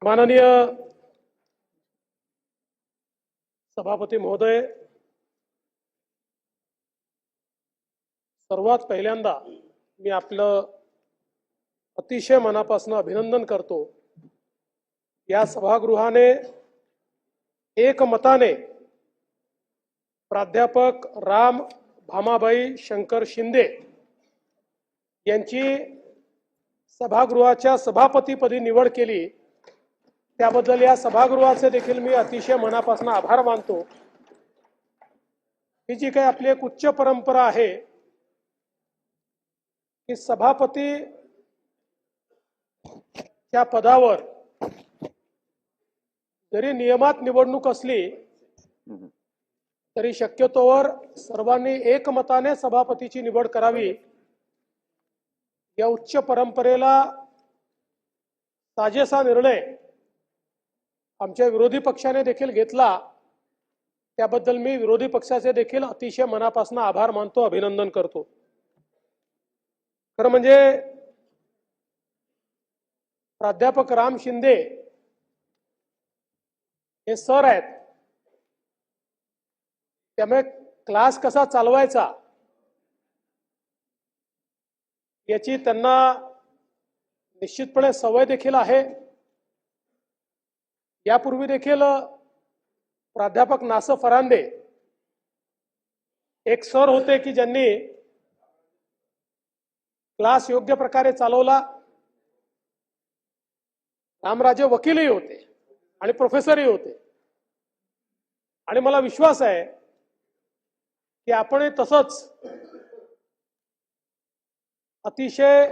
माननीय सभापती महोदय, सर्वात पहिल्यांदा मी आपलं अतिशय मनापासून अभिनंदन करतो। या सभागृहाने एकमताने प्राध्यापक राम भामाबाई शंकर शिंदे यांची सभागृहाच्या सभापतीपदी निवड केली, त्याबद्दल या सभागृहाचे देखील मी अतिशय मनापासून आभार मानतो। ही जी काही आपली एक उच्च परंपरा आहे की सभापती त्या पदावर जरी नियमात निवडणूक असली तरी शक्यतोवर सर्वांनी एकमताने सभापतीची निवड करावी, या उच्च परंपरेला साजेसा निर्णय आमच्या विरोधी पक्षाने देखील घेतला, त्याबद्दल मी विरोधी पक्षाचे देखील अतिशय मनापासून आभार मानतो, अभिनंदन करतो। खरं म्हणजे प्राध्यापक राम शिंदे हे सर आहेत, त्यामुळे क्लास कसा चालवायचा याची त्यांना निश्चितपणे सवय देखील आहे। यापूर्वी देखील प्राध्यापक नासर फरांदे एक सर होते की ज्यांनी क्लास योग्य प्रकारे चालवला। रामराजे वकीलही होते आणि प्रोफेसरही होते, आणि मला विश्वास आहे की आपण तसंच अतिशय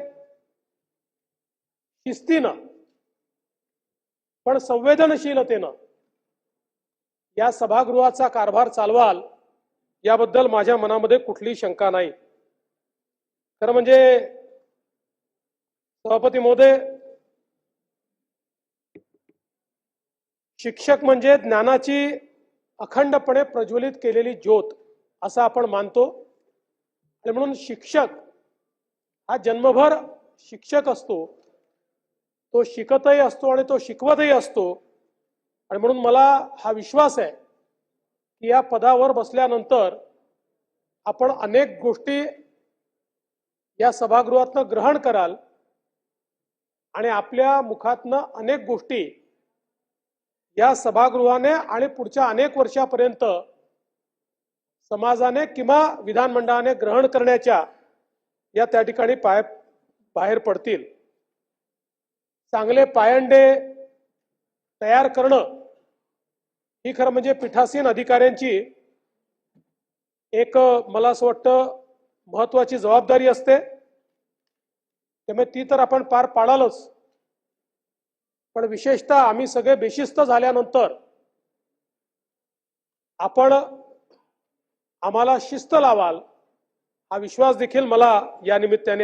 शिस्तीनं पण संवेदनशीलतेनं या सभागृहाचा कारभार चालवाल, याबद्दल माझ्या मनामध्ये कुठलीही शंका नाही। खरं म्हणजे सभापती महोदय, शिक्षक म्हणजे ज्ञानाची अखंडपणे प्रज्वलित केलेली ज्योत असं आपण मानतो, आणि म्हणून शिक्षक हा जन्मभर शिक्षक असतो, तो शिकतही असतो आणि तो शिकवतही असतो। आणि म्हणून मला हा विश्वास आहे की या पदावर बसल्यानंतर आपण अनेक गोष्टी या सभागृहातनं ग्रहण कराल, आणि आपल्या मुखातनं अनेक गोष्टी या सभागृहाने आणि पुढच्या अनेक वर्षापर्यंत समाजाने किंवा विधानमंडळाने ग्रहण करण्याच्या या त्या ठिकाणी बाहेर पडतील। चांगले पायंडे तयार करणं ही खरं म्हणजे पीठासीन अधिकाऱ्यांची एक मला असं वाटतं महत्त्वाची जबाबदारी असते, त्यामुळे ती तर आपण पार पाडालच, पण विशेषतः आम्ही सगळे बेशिस्त झाल्यानंतर आपण आम्हाला शिस्त लावाल हा विश्वास देखील मला या निमित्ताने